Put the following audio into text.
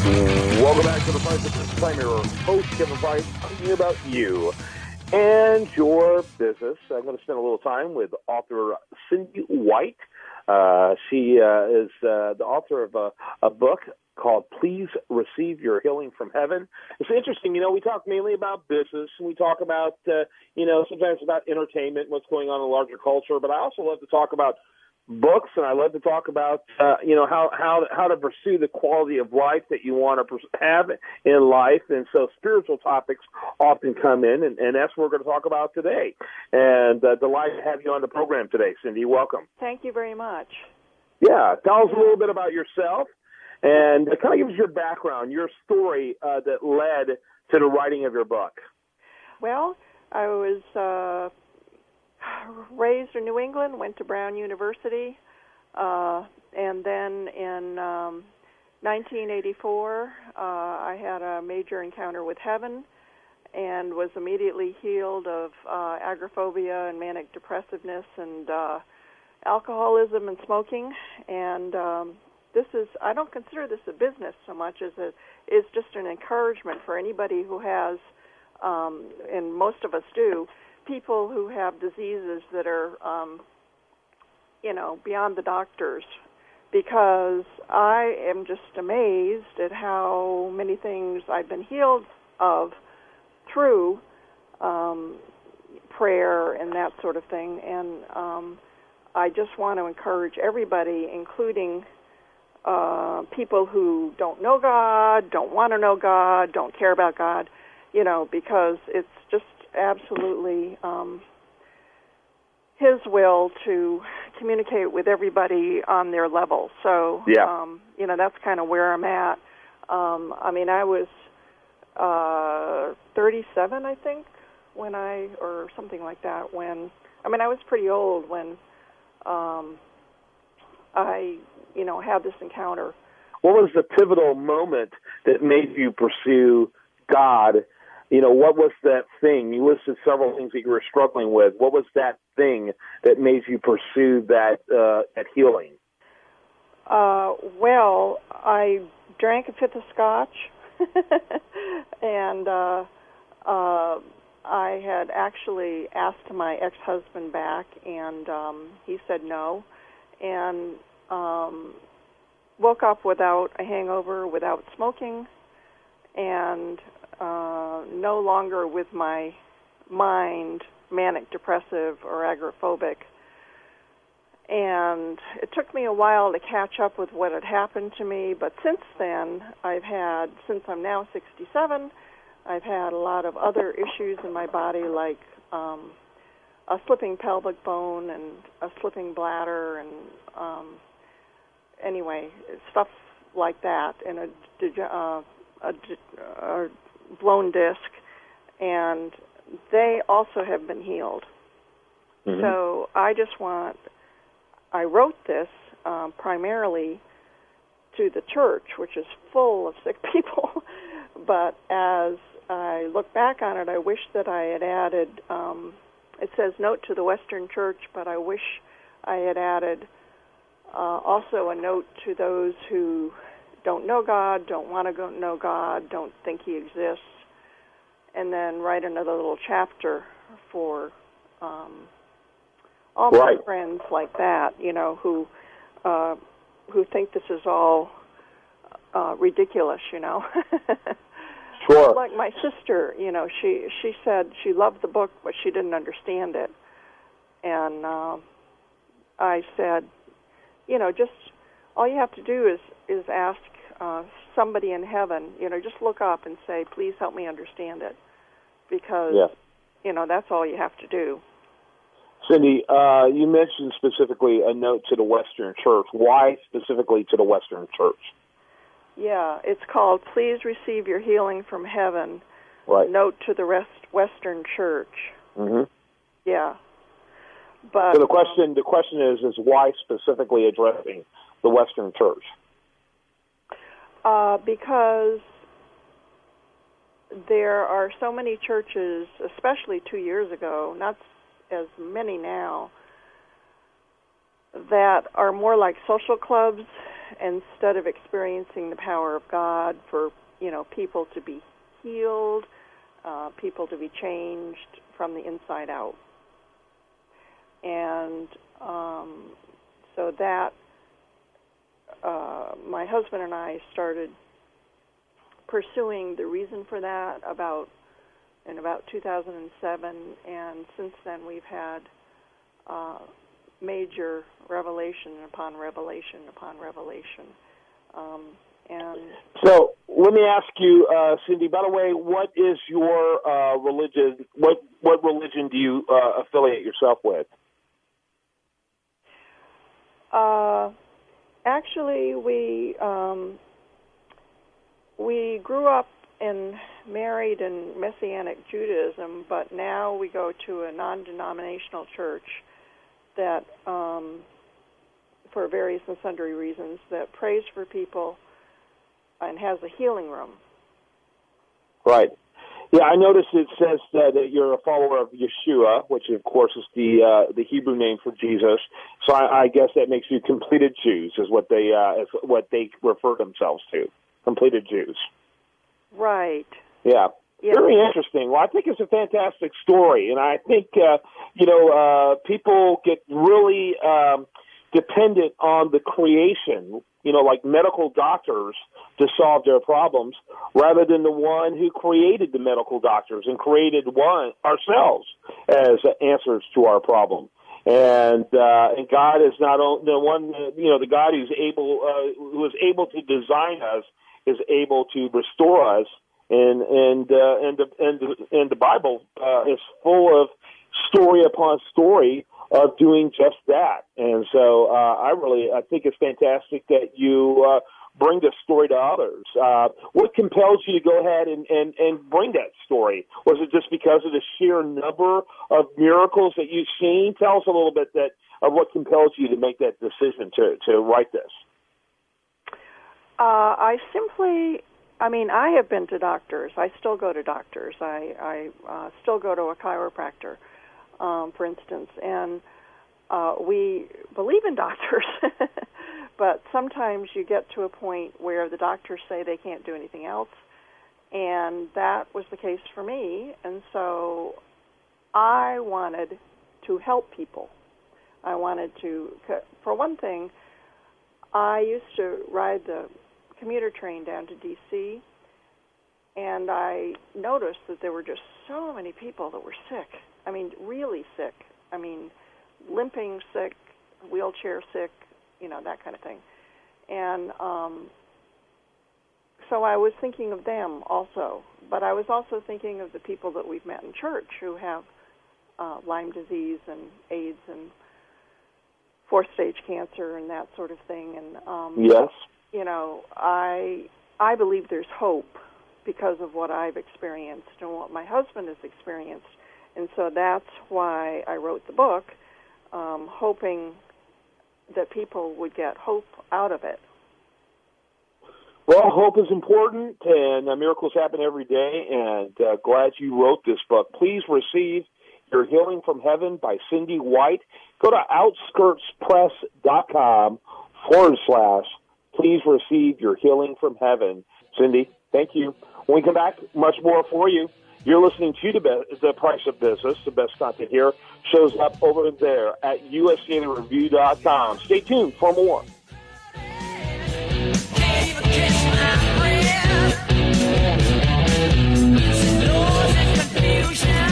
Welcome back to the Price of Business. I'm your host, Kevin Price, talking about you and your business. I'm going to spend a little time with author Cyndi White. She is the author of a book called Please Receive Your Healing from Heaven. It's interesting, we talk mainly about business, and we talk about, sometimes about entertainment, what's going on in the larger culture, but I also love to talk about books, and I love to talk about, how to pursue the quality of life that you want to have in life. And so spiritual topics often come in, and that's what we're going to talk about today. And delighted to have you on the program today, Cyndi. Welcome. Thank you very much. Yeah. Tell us a little bit about yourself, and kind of give us your background, your story that led to the writing of your book. Well, I was raised in New England, went to Brown University, and then in 1984, I had a major encounter with heaven and was immediately healed of agoraphobia and manic depressiveness and alcoholism and smoking. And I don't consider this a business so much as it's just an encouragement for anybody who has, and most of us do, people who have diseases that are, beyond the doctors, because I am just amazed at how many things I've been healed of through prayer and that sort of thing. And I just want to encourage everybody, including people who don't know God, don't want to know God, don't care about God, because it's just absolutely His will to communicate with everybody on their level. So, yeah. That's kind of where I'm at. I was 37, I think, or something like that, I was pretty old when I, had this encounter. What was the pivotal moment that made you pursue God? What was that thing? You listed several things that you were struggling with. What was that thing that made you pursue that healing? Well, I drank a fifth of scotch, and I had actually asked my ex-husband back, and he said no, and woke up without a hangover, without smoking, and no longer with my mind manic depressive or agoraphobic. And it took me a while to catch up with what had happened to me, but since then, since I'm now 67, I've had a lot of other issues in my body, like a slipping pelvic bone and a slipping bladder, and stuff like that, and a blown disc, and they also have been healed. Mm-hmm. So I wrote this primarily to the church, which is full of sick people, but as I look back on it, I wish that I had added, it says note to the Western Church, but I wish I had added also a note to those who don't know God, don't want to know God, don't think He exists, and then write another little chapter for all my friends like that, who think this is all ridiculous, Sure. Like my sister, she said she loved the book, but she didn't understand it, and I said, just all you have to do is ask somebody in heaven, just look up and say, please help me understand it, because, that's all you have to do. Cyndi, you mentioned specifically a note to the Western Church. Why specifically to the Western Church? Yeah, it's called Please Receive Your Healing from Heaven, right. Note to the Western Church. Mm-hmm. Yeah. But, so the question is why specifically addressing the Western Church? Because there are so many churches, especially 2 years ago, not as many now, that are more like social clubs instead of experiencing the power of God for, people to be healed, people to be changed from the inside out. And so that my husband and I started pursuing the reason for that in about 2007, and since then we've had major revelation upon revelation upon revelation. And so let me ask you, Cyndi, by the way, what is your religion? What religion do you affiliate yourself with? Actually, we grew up and married in Messianic Judaism, but now we go to a non-denominational church that, for various and sundry reasons, that prays for people and has a healing room. Right. Yeah, I noticed it says that you're a follower of Yeshua, which of course is the Hebrew name for Jesus. So I guess that makes you completed Jews, is what they refer themselves to, completed Jews. Right. Yeah. Very interesting. Well, I think it's a fantastic story, and I think people get really dependent on the creation, like medical doctors, to solve their problems, rather than the one who created the medical doctors and created ourselves as answers to our problem. And God is not the one, the God who is able to design us, is able to restore us, and the Bible is full of story upon story of doing just that. And so I think it's fantastic that you bring this story to others. What compels you to go ahead and bring that story? Was it just because of the sheer number of miracles that you've seen? Tell us a little bit of what compels you to make that decision to write this. I have been to doctors. I still go to doctors. I still go to a chiropractor, for instance, and we believe in doctors, but sometimes you get to a point where the doctors say they can't do anything else, and that was the case for me, and so I wanted to help people. I wanted to, for one thing, I used to ride the commuter train down to D.C., and I noticed that there were just so many people that were sick. I mean, really sick. I mean, limping sick, wheelchair sick, that kind of thing. And so I was thinking of them also. But I was also thinking of the people that we've met in church who have Lyme disease and AIDS and fourth-stage cancer and that sort of thing. And yes. I believe there's hope because of what I've experienced and what my husband has experienced. And so that's why I wrote the book, hoping that people would get hope out of it. Well, hope is important, and miracles happen every day, and glad you wrote this book. Please receive Your Healing from Heaven by Cyndi White. Go to outskirtspress.com/please receive Your Healing from Heaven. Cyndi, thank you. When we come back, much more for you. You're listening to The Price of Business. The best content here shows up over there at usdailyreview.com. Stay tuned for more.